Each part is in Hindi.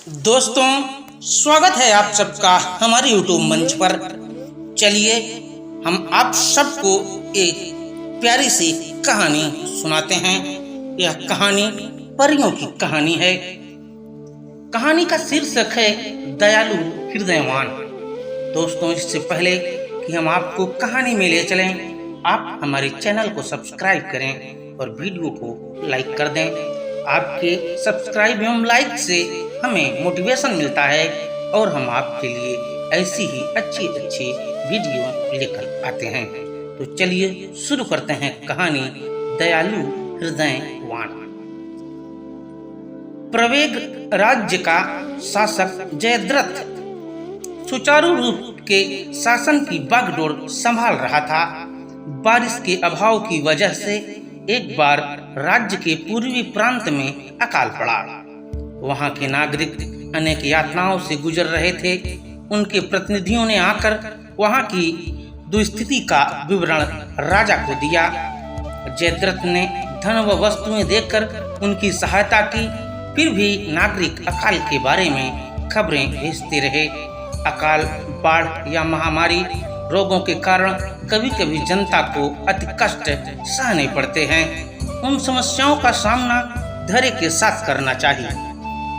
दोस्तों, स्वागत है आप सबका हमारे YouTube मंच पर। चलिए हम आप सबको एक प्यारी सी कहानी सुनाते हैं। यह कहानी परियों की कहानी है। कहानी का शीर्षक है दयालु हृदयवान। दोस्तों, इससे पहले कि हम आपको कहानी में ले चलें, आप हमारे चैनल को सब्सक्राइब करें और वीडियो को लाइक कर दें। आपके सब्सक्राइब एवं लाइक से हमें मोटिवेशन मिलता है और हम आपके लिए ऐसी ही अच्छी वीडियो लेकर आते हैं। तो चलिए शुरू करते हैं कहानी दयालु हृदयवान। प्रवेग राज्य का शासक जयद्रथ सुचारू रूप के शासन की बागडोर संभाल रहा था। बारिश के अभाव की वजह से एक बार राज्य के पूर्वी प्रांत में अकाल पड़ा। वहां के नागरिक अनेक यातनाओं से गुजर रहे थे। उनके प्रतिनिधियों ने आकर वहां की दुस्थिति का विवरण राजा को दिया। जयद्रथ ने धन व वस्तुएं देकर उनकी सहायता की, फिर भी नागरिक अकाल के बारे में खबरें भेजते रहे। अकाल, बाढ़ या महामारी रोगों के कारण कभी कभी जनता को अति कष्ट सहने पड़ते हैं। उन समस्याओं का सामना धैर्य के साथ करना चाहिए।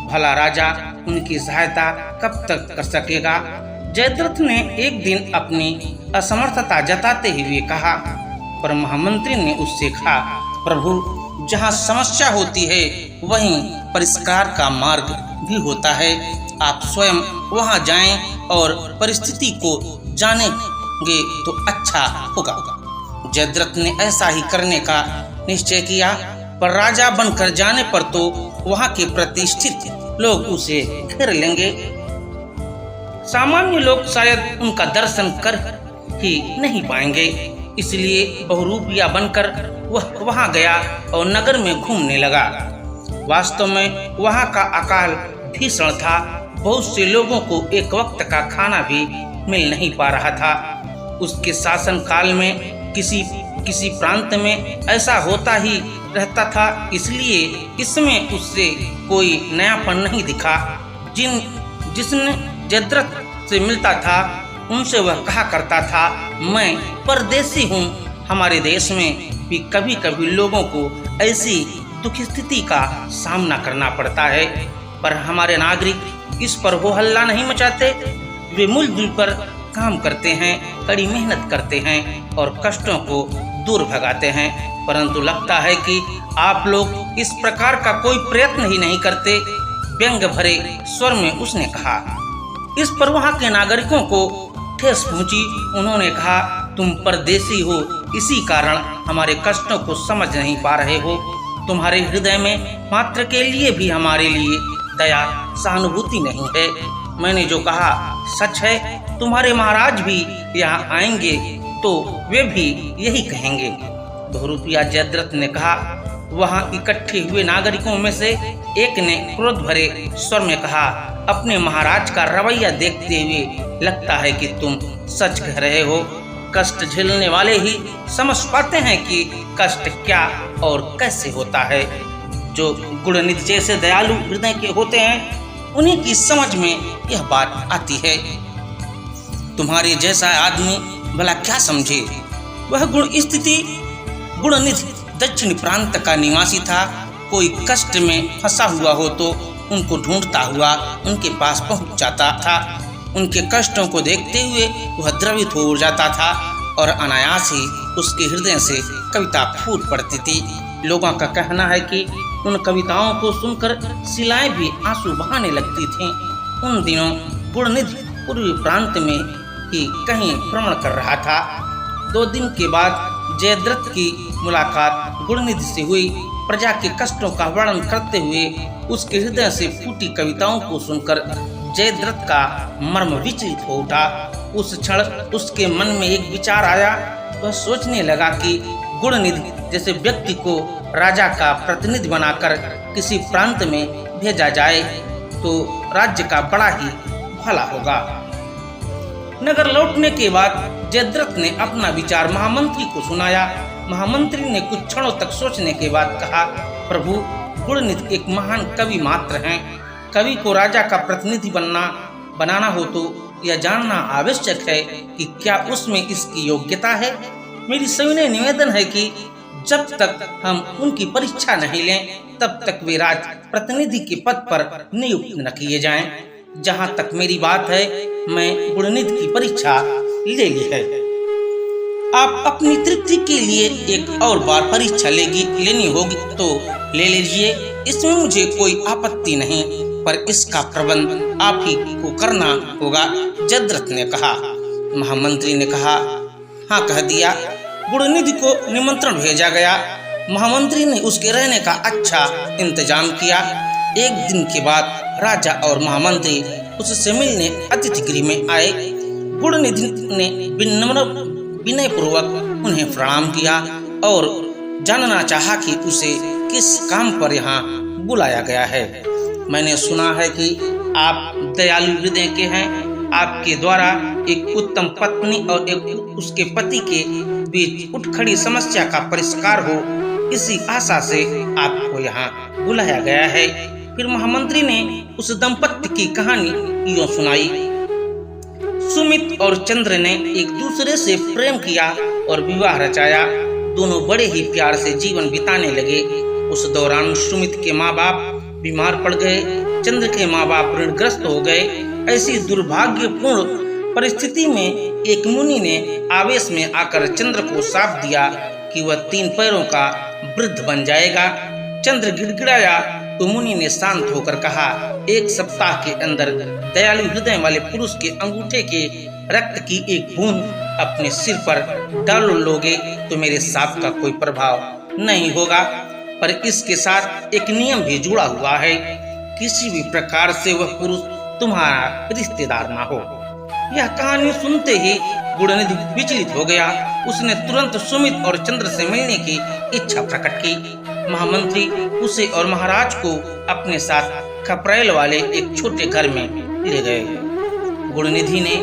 भला राजा उनकी सहायता कब तक कर सकेगा? जयद्रथ ने एक दिन अपनी असमर्थता जताते हुए कहा। पर महामंत्री ने उससे कहा, प्रभु, जहाँ समस्या होती है वहीं परिष्कार का मार्ग भी होता है। आप स्वयं वहाँ जाएं और परिस्थिति को जानेंगे तो अच्छा होगा। जयद्रथ ने ऐसा ही करने का निश्चय किया, पर राजा बनकर जाने पर तो वहाँ के प्रतिष्ठित लोग उसे घेर लेंगे। सामान्य लोग शायद उनका दर्शन कर ही नहीं पाएंगे। इसलिए बहुरूपिया बनकर वह वहाँ गया और नगर में घूमने लगा। वास्तव में वहाँ का अकाल भीषण था। बहुत से लोगों को एक वक्त का खाना भी मिल नहीं पा रहा था। उसके शासन काल में किसी प्रांत में ऐसा होता ही रहता था, इसलिए इसमें उससे कोई नयापन नहीं दिखा। जिसने जयद्रथ से मिलता था उनसे वह कहा करता था, मैं परदेसी हूँ। हमारे देश में भी कभी कभी लोगों को ऐसी दुखी स्थिति का सामना करना पड़ता है, पर हमारे नागरिक इस पर हो हल्ला नहीं मचाते। वे मिलजुल कर काम करते हैं, कड़ी मेहनत करते हैं और कष्टों को दूर भगाते हैं। परंतु लगता है कि आप लोग इस प्रकार का कोई प्रयत्न ही नहीं करते। व्यंग भरे स्वर में उसने कहा। इस पर वहाँ के नागरिकों को ठेस पहुंची। उन्होंने कहा, तुम परदेसी हो, इसी कारण हमारे कष्टों को समझ नहीं पा रहे हो। तुम्हारे हृदय में मात्र के लिए भी हमारे लिए दया सहानुभूति नहीं है। मैंने जो कहा सच है। तुम्हारे महाराज भी यहाँ आएंगे तो वे भी यही कहेंगे। बहुरूपिया जयद्रथ ने कहा। वहाँ इकट्ठे हुए नागरिकों में से एक ने क्रोध भरे स्वर में कहा, अपने महाराज का रवैया देखते हुए लगता है कि तुम सच कह रहे हो। कष्ट झेलने वाले ही समझ पाते हैं कि कष्ट क्या और कैसे होता है। जो गुणनिधि जैसे दयालु हृदय के होते हैं उन्हीं की समझ में यह बात आती है। तुम्हारे जैसा आदमी भला क्या समझे। वह गुणनिधि दक्षिण प्रांत का निवासी था। कोई कष्ट में फंसा हुआ हो तो उनको ढूंढता हुआ उनके पास पहुंच जाता था। उनके कष्टों को देखते हुए वह द्रवित हो जाता था और अनायास ही उसके हृदय से कविता फूट पड़ती थी। लोगों का कहना है कि उन कविताओं को सुनकर शिलाएं भी आंसू बहाने लगती थीं। उन दिनों गुणनिधि पूर्वी प्रांत में ही कहीं भ्रमण कर रहा था। 2 दिन के बाद जयद्रथ की मुलाकात गुणनिधि से हुई। प्रजा के कष्टों का वर्णन करते हुए उसके हृदय से फूटी कविताओं को सुनकर जयद्रथ का मर्म विचलित हो उठा। उस क्षण उसके मन में एक विचार आया। वह सोचने लगा कि गुणनिधि जैसे व्यक्ति को राजा का प्रतिनिधि बनाकर किसी प्रांत में भेजा जाए तो राज्य का बड़ा ही भला होगा। नगर लौटने के बाद जयद्रथ ने अपना विचार महामंत्री को सुनाया। महामंत्री ने कुछ क्षणों तक सोचने के बाद कहा, प्रभु, गुणनिधि एक महान कवि मात्र हैं। कवि को राजा का प्रतिनिधि बनाना हो तो यह जानना आवश्यक है कि क्या उसमें इसकी योग्यता है। मेरी सविनय निवेदन है कि जब तक हम उनकी परीक्षा नहीं लें तब तक वे राज प्रतिनिधि के पद पर नियुक्त न किए जाएं। जहां तक मेरी बात है, मैं गुणनिधि की परीक्षा ले ली है। आप अपनी तृप्ति के लिए एक और बार परीक्षा लेनी होगी तो ले लीजिए, इसमें मुझे कोई आपत्ति नहीं, पर इसका प्रबंध आप ही को करना होगा। जयद्रथ ने कहा। महामंत्री ने कहा, हाँ कह दिया। गुणनिधि को निमंत्रण भेजा गया। महामंत्री ने उसके रहने का अच्छा इंतजाम किया। एक दिन के बाद राजा और महामंत्री उससे मिलने अतिथि गृह में आए। गुणनिधि ने विनय पूर्वक उन्हें प्रणाम किया और जानना चाहा कि उसे किस काम पर यहाँ बुलाया गया है। मैंने सुना है कि आप दयालु हृदय के हैं। आपके द्वारा एक उत्तम पत्नी और एक उसके पति के बीच उठ खड़ी समस्या का परिष्कार हो, इसी आशा से आपको यहाँ बुलाया गया है। फिर महामंत्री ने उस दंपत्ति की कहानी यूं सुनाई। सुमित और चंद्र ने एक दूसरे से प्रेम किया और विवाह रचाया। दोनों बड़े ही प्यार से जीवन बिताने लगे। उस दौरान सुमित के माँ बाप बीमार पड़ गए। चंद्र के माँ बाप ऋणग्रस्त हो गए। ऐसी दुर्भाग्यपूर्ण परिस्थिति में एक मुनि ने आवेश में आकर चंद्र को शाप दिया कि वह 3 पैरों का वृद्ध बन जाएगा। चंद्र गिड़गिड़ाया तो मुनि ने शांत होकर कहा, 1 सप्ताह के अंदर दयालु हृदय वाले पुरुष के अंगूठे के रक्त की एक बूंद अपने सिर पर डाल लोगे तो मेरे शाप का कोई प्रभाव नहीं होगा। पर इसके साथ एक नियम भी जुड़ा हुआ है, किसी भी प्रकार से वह पुरुष तुम्हारा रिश्तेदार ना हो। यह कहानी सुनते ही गुणनिधि विचलित हो गया। उसने तुरंत सुमित और चंद्र से मिलने की इच्छा प्रकट की। महामंत्री उसे और महाराज को अपने साथ खपरेल वाले एक छोटे घर में ले गए। गुणनिधि ने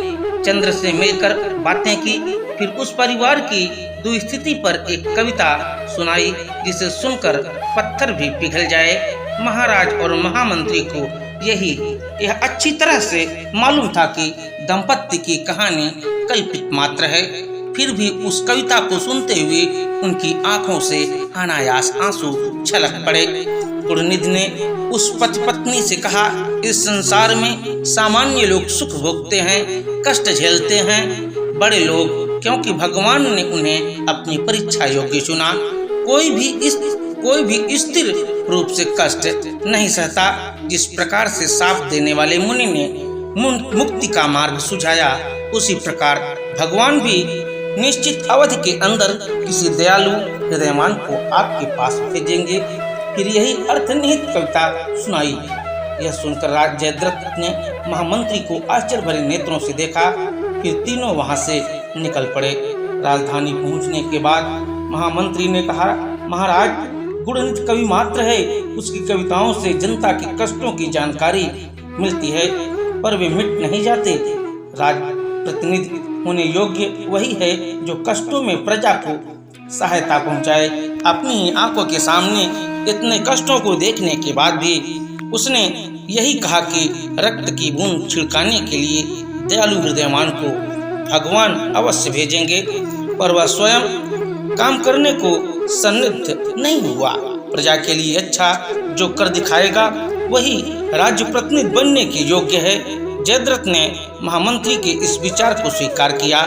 चंद्र से मिलकर बातें की, फिर उस परिवार की दुस्थिति पर एक कविता सुनाई जिसे सुनकर पत्थर भी पिघल जाए। महाराज और महामंत्री को यह अच्छी तरह से मालूम था कि दंपत्ति की कहानी कल्पित मात्र है, फिर भी उस कविता को सुनते हुए उनकी आंखों से अनायास आंसू छलक पड़े। गुणनिधि ने उस पति पत्नी से कहा, इस संसार में सामान्य लोग सुख भोगते हैं, कष्ट झेलते हैं। बड़े लोग, क्योंकि भगवान ने उन्हें अपनी परीक्षा योग्य चुना। कोई भी स्थिर रूप से कष्ट नहीं सहता। जिस प्रकार से शाप देने वाले मुनि ने मुक्ति का मार्ग सुझाया, उसी प्रकार भगवान भी निश्चित अवधि के अंदर किसी दयालु हृदयवान को आपके पास भेजेंगे। फिर यही अर्थनिहित कविता सुनाई। यह सुनकर राज जयद्रथ ने महामंत्री को आश्चर्य भरे नेत्रों से देखा। फिर तीनों वहां से निकल पड़े। राजधानी पहुंचने के बाद महामंत्री ने कहा, महाराज, गुणनिधि कवि मात्र है। उसकी कविताओं से जनता के कष्टों की जानकारी मिलती है, पर वे मिट नहीं जाते। राज प्रतिनिधि होने योग्य वही है जो कष्टों में प्रजा को सहायता पहुंचाए। अपनी आंखों के सामने इतने कष्टों को देखने के बाद भी उसने यही कहा कि रक्त की बूंद छिड़काने के लिए दयालु हृदयवान को भगवान अवश्य भेजेंगे, पर वह स्वयं काम करने को सन्निध नहीं हुआ। प्रजा के लिए अच्छा जो कर दिखाएगा वही राज्य प्रतिनिधि बनने के योग्य है। जयद्रथ ने महामंत्री के इस विचार को स्वीकार किया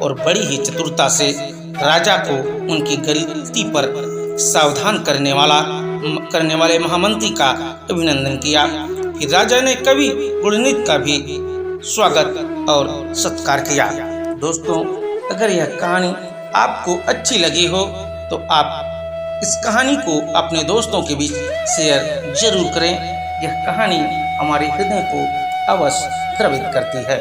और बड़ी ही चतुरता से राजा को उनकी गलती पर सावधान करने वाले महामंत्री का अभिनंदन किया। फिर राजा ने कवि गुणनिधि का भी स्वागत और सत्कार किया। दोस्तों, अगर यह कहानी आपको अच्छी लगी हो तो आप इस कहानी को अपने दोस्तों के बीच शेयर जरूर करें। यह कहानी हमारे हृदय को अवश्य द्रवित करती है।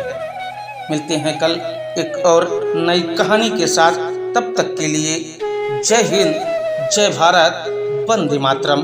मिलते हैं कल एक और नई कहानी के साथ। तब तक के लिए जय हिंद, जय भारत, वंदे मातरम।